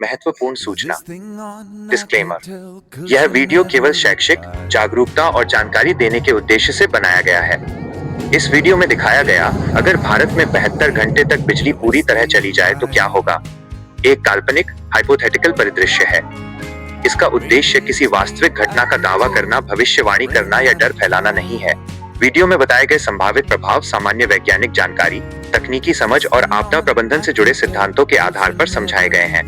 महत्वपूर्ण सूचना। डिस्क्लेमर। यह वीडियो केवल शैक्षिक जागरूकता और जानकारी देने के उद्देश्य से बनाया गया है। इस वीडियो में दिखाया गया अगर भारत में 72 घंटे तक बिजली पूरी तरह चली जाए तो क्या होगा, एक काल्पनिक हाइपोथेटिकल परिदृश्य है। इसका उद्देश्य किसी वास्तविक घटना का दावा करना, भविष्यवाणी करना या डर फैलाना नहीं है। वीडियो में बताए गए संभावित प्रभाव सामान्य वैज्ञानिक जानकारी, तकनीकी समझ और आपदा प्रबंधन से जुड़े सिद्धांतों के आधार पर समझाए गए हैं।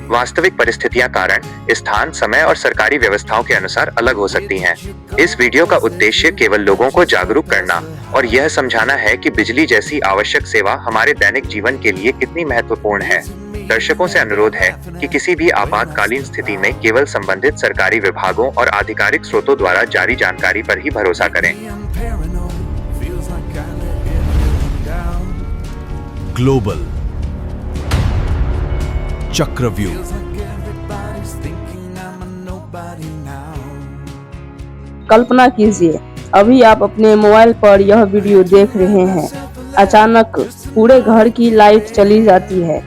वास्तविक परिस्थितियां कारण, स्थान, समय और सरकारी व्यवस्थाओं के अनुसार अलग हो सकती हैं। इस वीडियो का उद्देश्य केवल लोगों को जागरूक करना और यह समझाना है कि बिजली जैसी आवश्यक सेवा हमारे दैनिक जीवन के लिए कितनी महत्वपूर्ण है। दर्शकों से अनुरोध है कि किसी भी आपातकालीन स्थिति में केवल संबंधित सरकारी विभागों और आधिकारिक स्रोतों द्वारा जारी जानकारी पर ही भरोसा करें। ग्लोबल चक्रव्यूह। कल्पना कीजिए, अभी आप अपने मोबाइल पर यह वीडियो देख रहे हैं। अचानक पूरे घर की लाइट चली जाती है।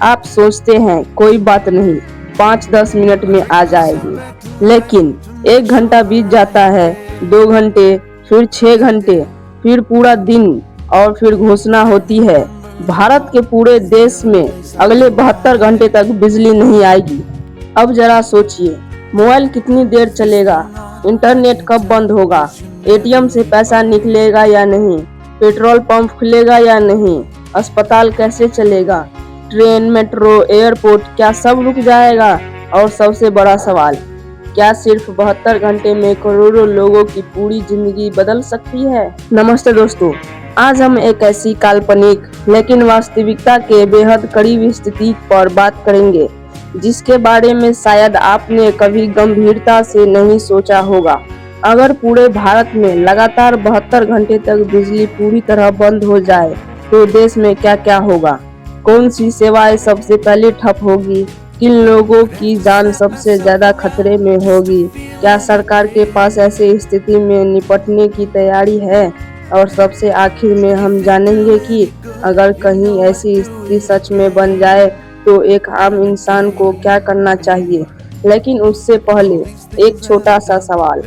आप सोचते हैं कोई बात नहीं, 5-10 मिनट में आ जाएगी। लेकिन 1 घंटा बीत जाता है, 2 घंटे, फिर 6 घंटे, फिर पूरा दिन और फिर घोषणा होती है भारत के पूरे देश में अगले 72 घंटे तक बिजली नहीं आएगी। अब जरा सोचिए, मोबाइल कितनी देर चलेगा, इंटरनेट कब बंद होगा, एटीएम से पैसा निकलेगा या नहीं, पेट्रोल पंप खुलेगा या नहीं, अस्पताल कैसे चलेगा, ट्रेन, मेट्रो, एयरपोर्ट क्या सब रुक जाएगा? और सबसे बड़ा सवाल, क्या सिर्फ 72 घंटे में करोड़ों लोगों की पूरी जिंदगी बदल सकती है? नमस्ते दोस्तों, आज हम एक ऐसी काल्पनिक लेकिन वास्तविकता के बेहद करीब स्थिति पर बात करेंगे जिसके बारे में शायद आपने कभी गंभीरता से नहीं सोचा होगा। अगर पूरे भारत में लगातार 72 घंटे तक बिजली पूरी तरह बंद हो जाए तो देश में क्या क्या होगा? कौन सी सेवाएं सबसे पहले ठप होगी? किन लोगों की जान सबसे ज्यादा खतरे में होगी? क्या सरकार के पास ऐसी स्थिति में निपटने की तैयारी है? और सबसे आखिर में हम जानेंगे कि अगर कहीं ऐसी स्थिति सच में बन जाए तो एक आम इंसान को क्या करना चाहिए। लेकिन उससे पहले एक छोटा सा सवाल,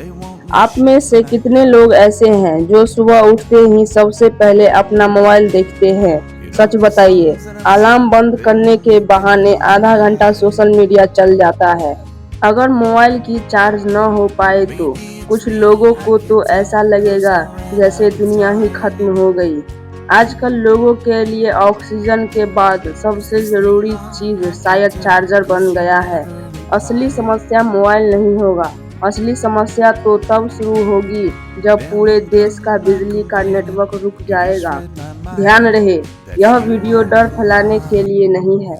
आप में से कितने लोग ऐसे हैं जो सुबह उठते ही सबसे पहले अपना मोबाइल देखते हैं? सच बताइए, अलार्म बंद करने के बहाने आधा घंटा सोशल मीडिया चल जाता है। अगर मोबाइल की चार्ज न हो पाए तो कुछ लोगों को तो ऐसा लगेगा जैसे दुनिया ही खत्म हो गई। आजकल लोगों के लिए ऑक्सीजन के बाद सबसे जरूरी चीज शायद चार्जर बन गया है। असली समस्या मोबाइल नहीं होगा, असली समस्या तो तब शुरू होगी जब पूरे देश का बिजली का नेटवर्क रुक जाएगा। ध्यान रहे, यह वीडियो डर फैलाने के लिए नहीं है।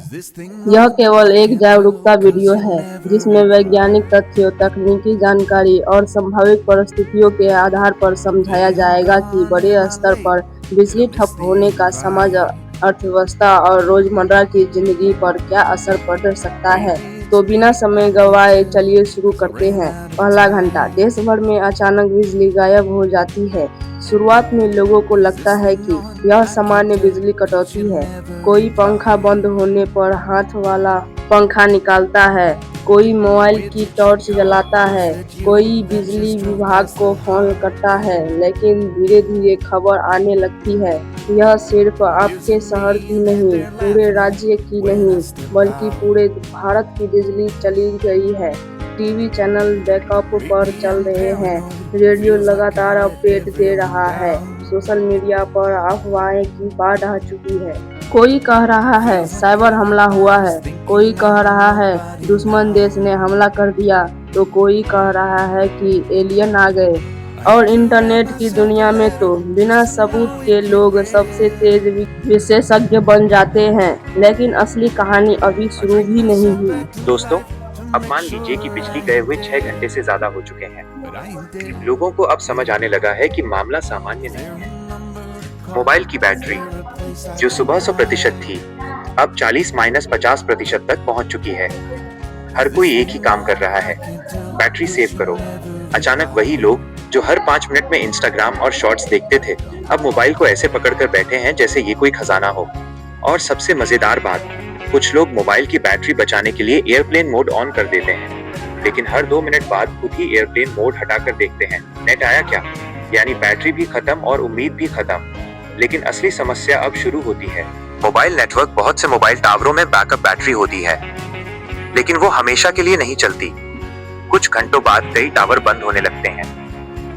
यह केवल एक जागरूकता वीडियो है जिसमें वैज्ञानिक तथ्यों, तकनीकी जानकारी और संभावित परिस्थितियों के आधार पर समझाया जाएगा कि बड़े स्तर पर बिजली ठप होने का समाज, अर्थव्यवस्था और रोजमर्रा की जिंदगी पर क्या असर पड़ सकता है। तो बिना समय गवाए चलिए शुरू करते हैं। पहला घंटा, देश भर में अचानक बिजली गायब हो जाती है। शुरुआत में लोगों को लगता है कि यह सामान्य बिजली कटौती है। कोई पंखा बंद होने पर हाथ वाला पंखा निकालता है, कोई मोबाइल की टॉर्च जलाता है, कोई बिजली विभाग को फोन करता है। लेकिन धीरे धीरे खबर आने लगती है, यह सिर्फ आपके शहर की नहीं, पूरे राज्य की नहीं, बल्कि पूरे भारत की बिजली चली गई है। टीवी चैनल बैकअप पर चल रहे हैं, रेडियो लगातार अपडेट दे रहा है, सोशल मीडिया पर अफवाहें की बाढ़ आ चुकी है। कोई कह रहा है साइबर हमला हुआ है, कोई कह रहा है दुश्मन देश ने हमला कर दिया, तो कोई कह रहा है कि एलियन आ गए। और इंटरनेट की दुनिया में तो बिना सबूत के लोग सबसे तेज विशेषज्ञ बन जाते हैं। लेकिन असली कहानी अभी शुरू भी नहीं हुई। दोस्तों, अब मान लीजिए कि बिजली गए हुए 6 घंटे से ज्यादा हो चुके हैं। लोगों को अब समझ आने लगा है कि मामला सामान्य नहीं है। मोबाइल की बैटरी जो सुबह 100% थी, अब 40-50% तक पहुंच चुकी है। हर कोई एक ही काम कर रहा है, बैटरी सेव करो। अचानक वही लोग जो हर 5 मिनट में इंस्टाग्राम और शॉर्ट्स देखते थे, अब मोबाइल को ऐसे पकड़कर बैठे हैं जैसे ये कोई खजाना हो। और सबसे मजेदार बात, कुछ लोग मोबाइल की बैटरी बचाने के लिए एयरप्लेन मोड ऑन कर देते हैं, लेकिन हर 2 मिनट बाद खुद ही एयरप्लेन मोड हटाकर देखते हैं नेट आया क्या। यानी बैटरी भी खत्म और उम्मीद भी खत्म। लेकिन असली समस्या अब शुरू होती है। मोबाइल नेटवर्क, बहुत से मोबाइल टावरों में बैकअप बैटरी होती है, लेकिन वो हमेशा के लिए नहीं चलती। कुछ घंटों बाद कई टावर बंद होने लगते हैं।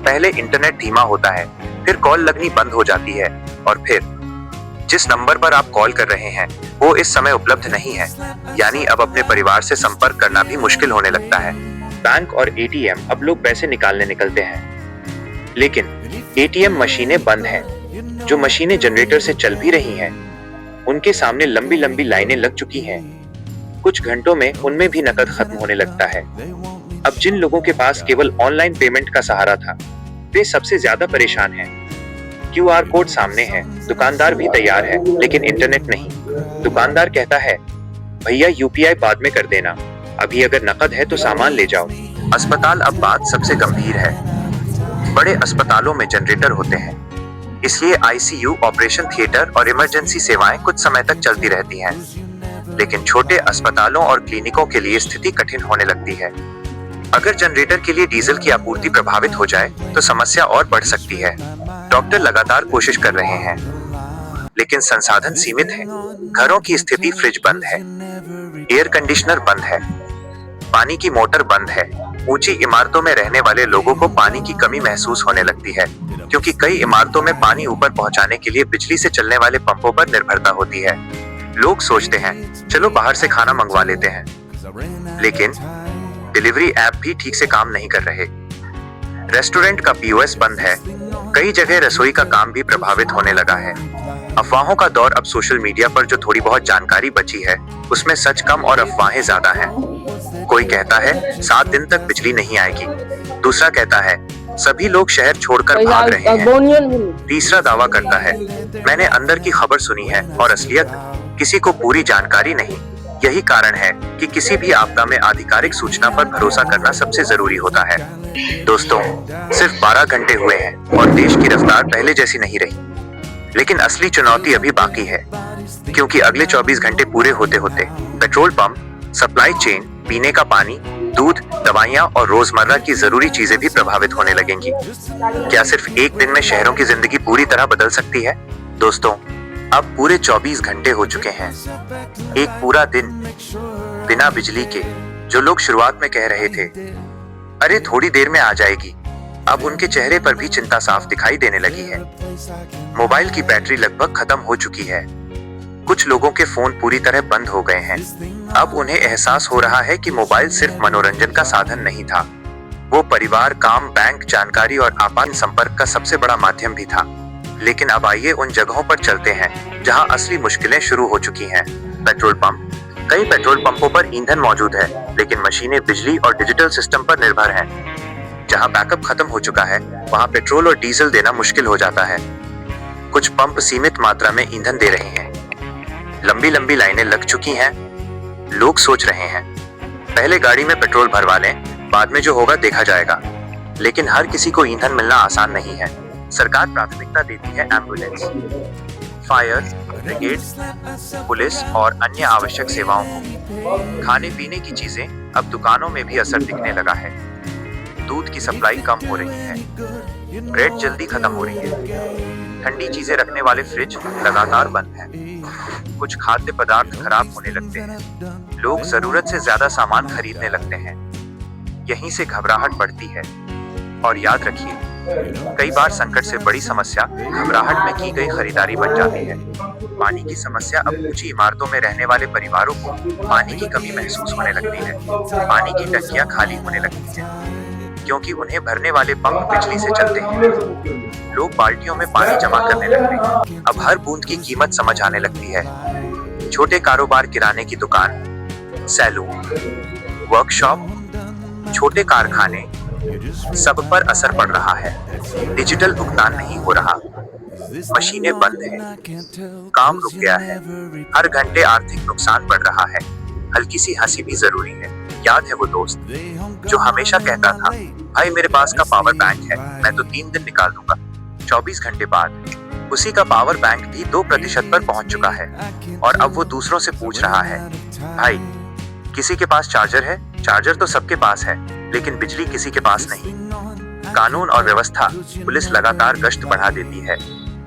पहले इंटरनेट धीमा होता है, फिर कॉल लगनी बंद हो जाती है, और फिर जिस नंबर पर आप कॉल कर रहे हैं वो इस समय उपलब्ध नहीं है। यानी अब अपने परिवार से संपर्क करना भी मुश्किल होने लगता है। बैंक और एटीएम, अब लोग पैसे निकालने निकलते हैं, लेकिन एटीएम मशीनें बंद हैं। जो मशीनें जनरेटर से चल भी रही हैं, उनके सामने लंबी लंबी लाइनें लग चुकी हैं। कुछ घंटों में उनमें भी नकद खत्म होने लगता है। अब जिन लोगों के पास केवल ऑनलाइन पेमेंट का सहारा था, वे सबसे ज्यादा परेशान हैं। क्यूआर कोड सामने है, दुकानदार भी तैयार है, लेकिन इंटरनेट नहीं। दुकानदार कहता है, भैया यूपीआई बाद में कर देना, अभी अगर नकद है तो सामान ले जाओ। अस्पताल, अब बात सबसे गंभीर है। बड़े अस्पतालों में जनरेटर होते हैं, इसलिए आईसीयू, ऑपरेशन थिएटर और इमरजेंसी सेवाएं कुछ समय तक चलती रहती हैं। लेकिन छोटे अस्पतालों और क्लिनिकों के लिए स्थिति कठिन होने लगती है। अगर जनरेटर के लिए डीजल की आपूर्ति प्रभावित हो जाए तो समस्या और बढ़ सकती है। डॉक्टर लगातार कोशिश कर रहे हैं, लेकिन संसाधन सीमित है। घरों की स्थिति, फ्रिज बंद है, एयर कंडीशनर बंद है, पानी की मोटर बंद है। ऊंची इमारतों में रहने वाले लोगों को पानी की कमी महसूस होने लगती है, क्योंकि कई इमारतों में पानी ऊपर पहुंचाने के लिए बिजली से चलने वाले पंपों पर निर्भरता होती है। लोग सोचते हैं, चलो बाहर से खाना मंगवा लेते हैं, लेकिन डिलीवरी ऐप भी ठीक से काम नहीं कर रहे। रेस्टोरेंट का पीओएस बंद है। कई जगह रसोई का काम भी प्रभावित होने लगा है। अफवाहों का दौर, अब सोशल मीडिया पर जो थोड़ी बहुत जानकारी बची है उसमें सच कम और अफवाहें ज्यादा हैं। कोई कहता है 7 दिन तक बिजली नहीं आएगी, दूसरा कहता है सभी लोग शहर छोड़कर भाग रहे हैं, तीसरा दावा करता है मैंने अंदर की खबर सुनी है, और असलियत किसी को पूरी जानकारी नहीं। यही कारण है कि किसी भी आपदा में आधिकारिक सूचना पर भरोसा करना सबसे जरूरी होता है। दोस्तों, सिर्फ 12 घंटे हुए हैं और देश की रफ्तार पहले जैसी नहीं रही। लेकिन असली चुनौती अभी बाकी है, क्योंकि अगले 24 घंटे पूरे होते होते पेट्रोल पंप, सप्लाई चेन, पीने का पानी, दूध, दवाइयां और रोजमर्रा की जरूरी चीजें भी प्रभावित होने लगेंगी। क्या सिर्फ एक दिन में शहरों की जिंदगी पूरी तरह बदल सकती है? दोस्तों, अब पूरे 24 घंटे हो चुके हैं, एक पूरा दिन बिना बिजली के। जो लोग शुरुआत में कह रहे थे अरे थोड़ी देर में आ जाएगी, अब उनके चेहरे पर भी चिंता साफ दिखाई देने लगी है। मोबाइल की बैटरी लगभग खत्म हो चुकी है। कुछ लोगों के फोन पूरी तरह बंद हो गए हैं। अब उन्हें एहसास हो रहा है कि मोबाइल सिर्फ मनोरंजन का साधन नहीं था, वो परिवार, काम, बैंक, जानकारी और आपात संपर्क का सबसे बड़ा माध्यम भी था। लेकिन अब आइए उन जगहों पर चलते हैं जहां असली मुश्किलें शुरू हो चुकी हैं। Petrol pump. कई पेट्रोल पंपों पर ईंधन मौजूद है, लेकिन मशीनें बिजली और डिजिटल सिस्टम पर निर्भर हैं। जहां बैकअप खत्म हो चुका है, वहां पेट्रोल और डीजल देना मुश्किल हो जाता है। कुछ पंप सीमित मात्रा में ईंधन दे रहे हैं। लंबी लंबी लाइनें लग चुकी हैं। लोग सोच रहे हैं पहले गाड़ी में पेट्रोल भरवा लें, बाद में जो होगा देखा जाएगा। लेकिन हर किसी को ईंधन मिलना आसान नहीं है। सरकार प्राथमिकता देती है एम्बुलेंस, फायर ब्रिगेड, पुलिस और अन्य आवश्यक सेवाओं को। खाने पीने की चीजें, अब दुकानों में भी असर दिखने लगा है। दूध की सप्लाई कम हो रही है, ब्रेड जल्दी खत्म हो रही है, ठंडी चीजें रखने वाले फ्रिज लगातार बंद हैं। कुछ खाद्य पदार्थ खराब होने लगते हैं। लोग जरूरत से ज्यादा सामान खरीदने लगते हैं। यहीं से घबराहट बढ़ती है। और याद रखिए, कई बार संकट से बड़ी समस्या घबराहट में की गई खरीदारी बन जाती है। पानी की समस्या। अब ऊंची इमारतों में रहने वाले परिवारों को पानी की कमी महसूस होने लगती है। पानी की टंकियां खाली होने लगती हैं, क्योंकि उन्हें भरने वाले पंप बिजली से चलते हैं। लोग बाल्टियों में पानी जमा करने लगते हैं। अब हर बूंद की कीमत समझ आने लगती है। छोटे कारोबार, किराने की दुकान, सैलून, वर्कशॉप, छोटे कारखाने, सब पर असर पड़ रहा है। डिजिटल भुगतान नहीं हो रहा, मशीनें बंद हैं, काम रुक गया है। हर घंटे आर्थिक नुकसान बढ़ रहा है। हल्की सी हंसी भी जरूरी है। याद है वो दोस्त जो हमेशा कहता था, भाई मेरे पास का पावर बैंक है, मैं तो 3 दिन निकाल दूंगा। 24 घंटे बाद उसी का पावर बैंक भी 2% पर पहुंच चुका है और अब वो दूसरों से पूछ रहा है, भाई किसी के पास चार्जर है? चार्जर तो सबके पास है, लेकिन बिजली किसी के पास नहीं। कानून और व्यवस्था, पुलिस लगातार गश्त बढ़ा देती है।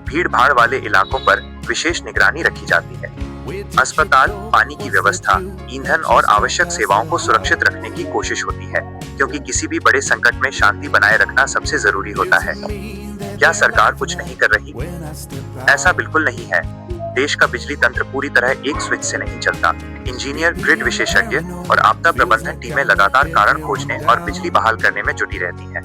भीड़ भाड़ वाले इलाकों पर विशेष निगरानी रखी जाती है। अस्पताल, पानी की व्यवस्था, ईंधन और आवश्यक सेवाओं को सुरक्षित रखने की कोशिश होती है, क्योंकि किसी भी बड़े संकट में शांति बनाए रखना सबसे जरूरी होता है। क्या सरकार कुछ नहीं कर रही? ऐसा बिल्कुल नहीं है। देश का बिजली तंत्र पूरी तरह एक स्विच से नहीं चलता। इंजीनियर, ग्रिड विशेषज्ञ और आपदा प्रबंधन टीमें लगातार कारण खोजने और बिजली बहाल करने में जुटी रहती हैं।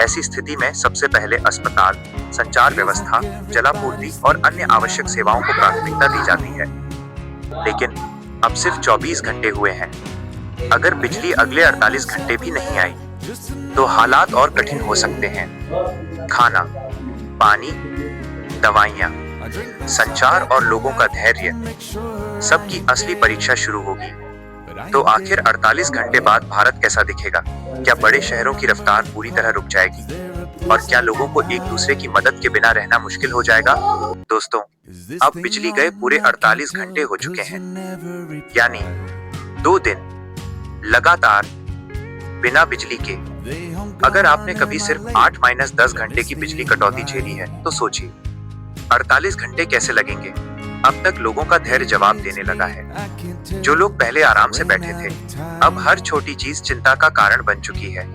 ऐसी स्थिति में सबसे पहले अस्पताल, संचार व्यवस्था, जलापूर्ति और अन्य आवश्यक सेवाओं को प्राथमिकता दी जाती है। लेकिन अब सिर्फ 24 घंटे हुए हैं। अगर बिजली अगले 48 घंटे भी नहीं आई तो हालात और कठिन हो सकते हैं। खाना, पानी, दवाइयाँ, संचार और लोगों का धैर्य, सबकी असली परीक्षा शुरू होगी। तो आखिर 48 घंटे बाद भारत कैसा दिखेगा? क्या बड़े शहरों की रफ्तार पूरी तरह रुक जाएगी? और क्या लोगों को एक दूसरे की मदद के बिना रहना मुश्किल हो जाएगा? दोस्तों, अब बिजली गए पूरे 48 घंटे हो चुके हैं, यानी 2 दिन लगातार बिना बिजली के। अगर आपने कभी सिर्फ 8-10 घंटे की बिजली कटौती झेली है तो सोचिए 48 घंटे कैसे लगेंगे। अब तक लोगों का धैर्य जवाब देने लगा है। जो लोग पहले आराम से बैठे थे, अब हर छोटी चीज चिंता का कारण बन चुकी है।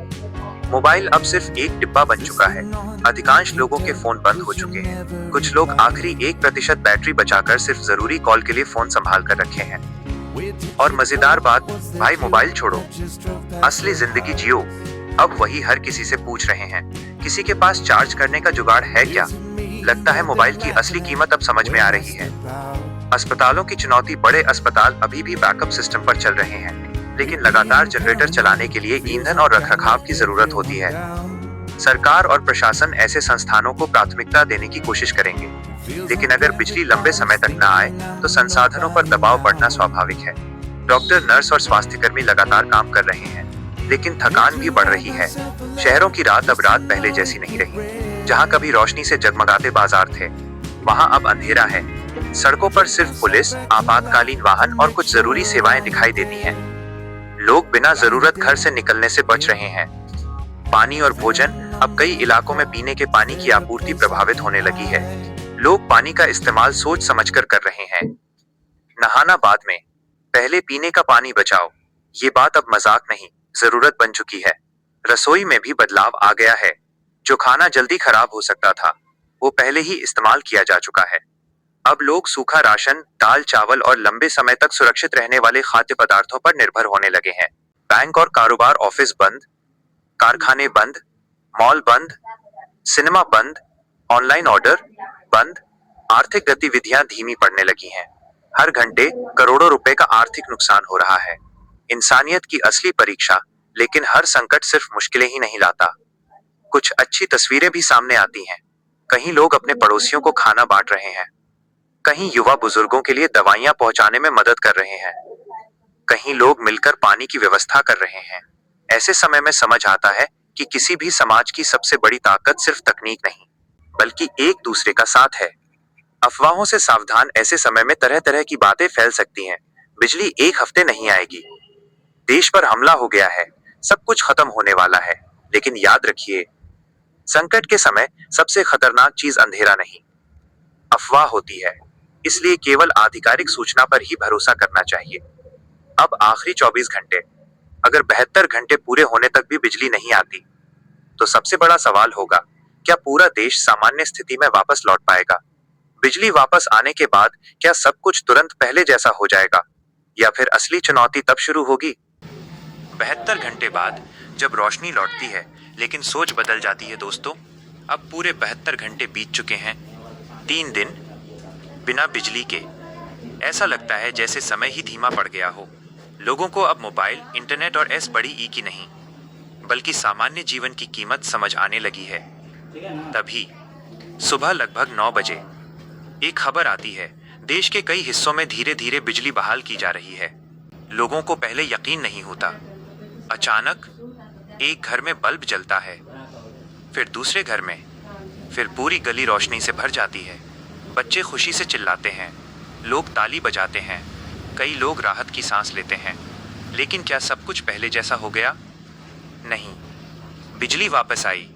मोबाइल अब सिर्फ एक डिब्बा बन चुका है। अधिकांश लोगों के फोन बंद हो चुके हैं। कुछ लोग आखिरी 1% बैटरी बचाकर सिर्फ जरूरी कॉल के लिए फोन संभाल कर रखे हैं। और मजेदार बात, भाई मोबाइल छोड़ो, असली जिंदगी जियो। अब वही हर किसी से पूछ रहे हैं, किसी के पास चार्ज करने का जुगाड़ है क्या? लगता है मोबाइल की असली कीमत अब समझ में आ रही है। अस्पतालों की चुनौती, बड़े अस्पताल अभी भी बैकअप सिस्टम पर चल रहे हैं, लेकिन लगातार जनरेटर चलाने के लिए ईंधन और रखरखाव की जरूरत होती है। सरकार और प्रशासन ऐसे संस्थानों को प्राथमिकता देने की कोशिश करेंगे, लेकिन अगर बिजली लंबे समय तक न आए तो संसाधनों पर दबाव बढ़ना स्वाभाविक है। डॉक्टर, नर्स और स्वास्थ्यकर्मी लगातार काम कर रहे हैं, लेकिन थकान भी बढ़ रही है। शहरों की रात अब रात पहले जैसी नहीं रही। जहां कभी रोशनी से जगमगाते बाजार थे, वहां अब अंधेरा है। सड़कों पर सिर्फ पुलिस, आपातकालीन वाहन और कुछ जरूरी सेवाएं दिखाई देती हैं। लोग बिना जरूरत घर से निकलने से बच रहे हैं। पानी और भोजन, अब कई इलाकों में पीने के पानी की आपूर्ति प्रभावित होने लगी है। लोग पानी का इस्तेमाल सोच समझकर कर रहे हैं। नहाना बाद में, पहले पीने का पानी बचाओ। ये बात अब मजाक नहीं, जरूरत बन चुकी है। रसोई में भी बदलाव आ गया है। जो खाना जल्दी खराब हो सकता था, वो पहले ही इस्तेमाल किया जा चुका है। अब लोग सूखा राशन, दाल चावल और लंबे समय तक सुरक्षित रहने वाले खाद्य पदार्थों पर निर्भर होने लगे हैं। बैंक और कारोबार, ऑफिस बंद, कारखाने बंद, मॉल बंद, सिनेमा बंद, ऑनलाइन ऑर्डर बंद, आर्थिक गतिविधियां धीमी पड़ने लगी हैं। हर घंटे करोड़ों रुपए का आर्थिक नुकसान हो रहा है। इंसानियत की असली परीक्षा। लेकिन हर संकट सिर्फ मुश्किलें ही नहीं लाता। कुछ अच्छी तस्वीरें भी सामने आती हैं। कहीं लोग अपने पड़ोसियों को खाना बांट रहे हैं, कहीं युवा बुजुर्गों के लिए दवाइयां पहुंचाने में मदद कर रहे हैं, कहीं लोग मिलकर पानी की व्यवस्था कर रहे हैं। ऐसे समय में समझ आता है कि किसी भी समाज की सबसे बड़ी ताकत सिर्फ तकनीक नहीं, बल्कि एक दूसरे का साथ है। अफवाहों से सावधान, ऐसे समय में तरह तरह की बातें फैल सकती हैं। बिजली 1 हफ्ते नहीं आएगी, देश पर हमला हो गया है, सब कुछ खत्म होने वाला है। लेकिन याद रखिए, संकट के समय सबसे खतरनाक चीज अंधेरा नहीं, अफवाह होती है। इसलिए केवल आधिकारिक सूचना पर ही भरोसा करना चाहिए। अब आखिरी 24 घंटे, अगर 72 घंटे पूरे होने तक भी बिजली नहीं आती, तो सबसे बड़ा सवाल होगा, क्या पूरा देश सामान्य स्थिति में वापस लौट पाएगा? बिजली वापस आने के बाद क्या सब कुछ तुरंत पहले जैसा हो जाएगा, या फिर असली चुनौती तब शुरू होगी? 72 घंटे बाद जब रोशनी लौटती है, लेकिन सोच बदल जाती है दोस्तों। अब पूरे 72 घंटे बीत चुके हैं, 3 दिन बिना बिजली के। ऐसा लगता है जैसे समय ही धीमा पड़ गया हो। लोगों को अब मोबाइल, इंटरनेट और एस बड़ी ई की नहीं, बल्कि सामान्य जीवन की कीमत समझ आने लगी है। तभी सुबह लगभग 9 बजे एक खबर आती है, देश के कई हिस्सों में धीरे धीरे बिजली बहाल की जा रही है। लोगों को पहले यकीन नहीं होता। अचानक एक घर में बल्ब जलता है, फिर दूसरे घर में, फिर पूरी गली रोशनी से भर जाती है। बच्चे खुशी से चिल्लाते हैं, लोग ताली बजाते हैं, कई लोग राहत की सांस लेते हैं। लेकिन क्या सब कुछ पहले जैसा हो गया? नहीं। बिजली वापस आई,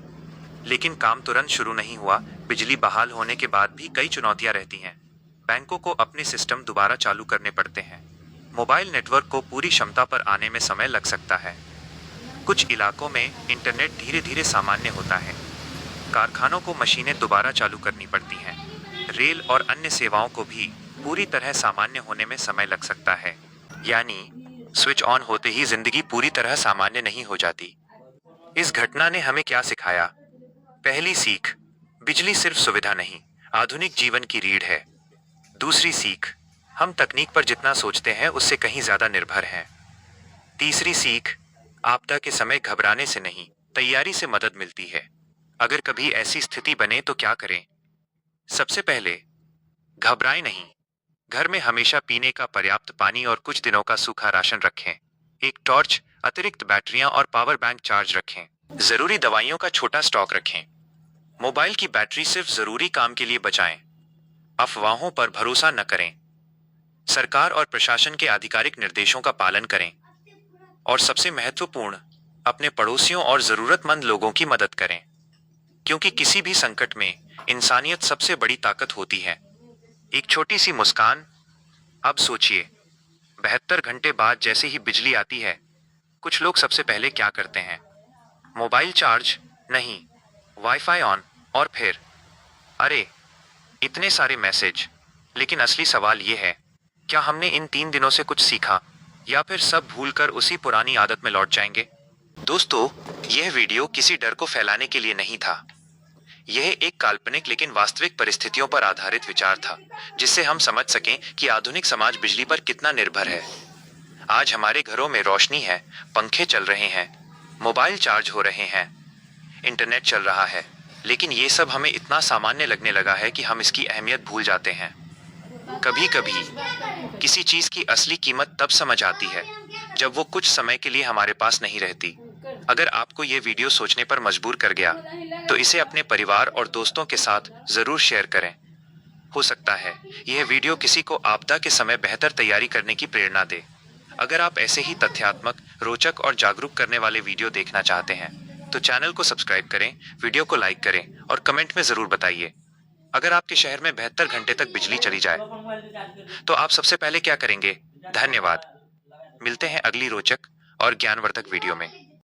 लेकिन काम तुरंत शुरू नहीं हुआ। बिजली बहाल होने के बाद भी कई चुनौतियां रहती हैं। बैंकों को अपने सिस्टम दोबारा चालू करने पड़ते हैं। मोबाइल नेटवर्क को पूरी क्षमता पर आने में समय लग सकता है। कुछ इलाकों में इंटरनेट धीरे धीरे सामान्य होता है। कारखानों को मशीनें दोबारा चालू करनी पड़ती हैं। रेल और अन्य सेवाओं को भी पूरी तरह सामान्य होने में समय लग सकता है। यानी स्विच ऑन होते ही जिंदगी पूरी तरह सामान्य नहीं हो जाती। इस घटना ने हमें क्या सिखाया? पहली सीख, बिजली सिर्फ सुविधा नहीं, आधुनिक जीवन की रीढ़ है। दूसरी सीख, हम तकनीक पर जितना सोचते हैं उससे कहीं ज्यादा निर्भर हैं। तीसरी सीख, आपदा के समय घबराने से नहीं, तैयारी से मदद मिलती है। अगर कभी ऐसी स्थिति बने तो क्या करें? सबसे पहले, घबराएं नहीं। घर में हमेशा पीने का पर्याप्त पानी और कुछ दिनों का सूखा राशन रखें। एक टॉर्च, अतिरिक्त बैटरियां और पावर बैंक चार्ज रखें। जरूरी दवाइयों का छोटा स्टॉक रखें। मोबाइल की बैटरी सिर्फ जरूरी काम के लिए बचाएं। अफवाहों पर भरोसा न करें। सरकार और प्रशासन के आधिकारिक निर्देशों का पालन करें। और सबसे महत्वपूर्ण, अपने पड़ोसियों और जरूरतमंद लोगों की मदद करें, क्योंकि किसी भी संकट में इंसानियत सबसे बड़ी ताकत होती है। एक छोटी सी मुस्कान। अब सोचिए, 72 घंटे बाद जैसे ही बिजली आती है, कुछ लोग सबसे पहले क्या करते हैं? मोबाइल चार्ज नहीं, वाईफाई ऑन, और फिर अरे, इतने सारे मैसेज। लेकिन असली सवाल यह है, क्या हमने इन 3 दिनों से कुछ सीखा, या फिर सब भूलकर उसी पुरानी आदत में लौट जाएंगे? दोस्तों, यह वीडियो किसी डर को फैलाने के लिए नहीं था। यह एक काल्पनिक लेकिन वास्तविक परिस्थितियों पर आधारित विचार था, जिससे हम समझ सकें कि आधुनिक समाज बिजली पर कितना निर्भर है। आज हमारे घरों में रोशनी है, पंखे चल रहे हैं, मोबाइल चार्ज हो रहे हैं, इंटरनेट चल रहा है, लेकिन ये सब हमें इतना सामान्य लगने लगा है कि हम इसकी अहमियत भूल जाते हैं। कभी कभी किसी चीज की असली कीमत तब समझ आती है जब वो कुछ समय के लिए हमारे पास नहीं रहती। अगर आपको ये वीडियो सोचने पर मजबूर कर गया, तो इसे अपने परिवार और दोस्तों के साथ जरूर शेयर करें। हो सकता है यह वीडियो किसी को आपदा के समय बेहतर तैयारी करने की प्रेरणा दे। अगर आप ऐसे ही तथ्यात्मक, रोचक और जागरूक करने वाले वीडियो देखना चाहते हैं, तो चैनल को सब्सक्राइब करें, वीडियो को लाइक करें और कमेंट में जरूर बताइए। अगर आपके शहर में 72 घंटे तक बिजली चली जाए, तो आप सबसे पहले क्या करेंगे? धन्यवाद। मिलते हैं अगली रोचक और ज्ञानवर्धक वीडियो में।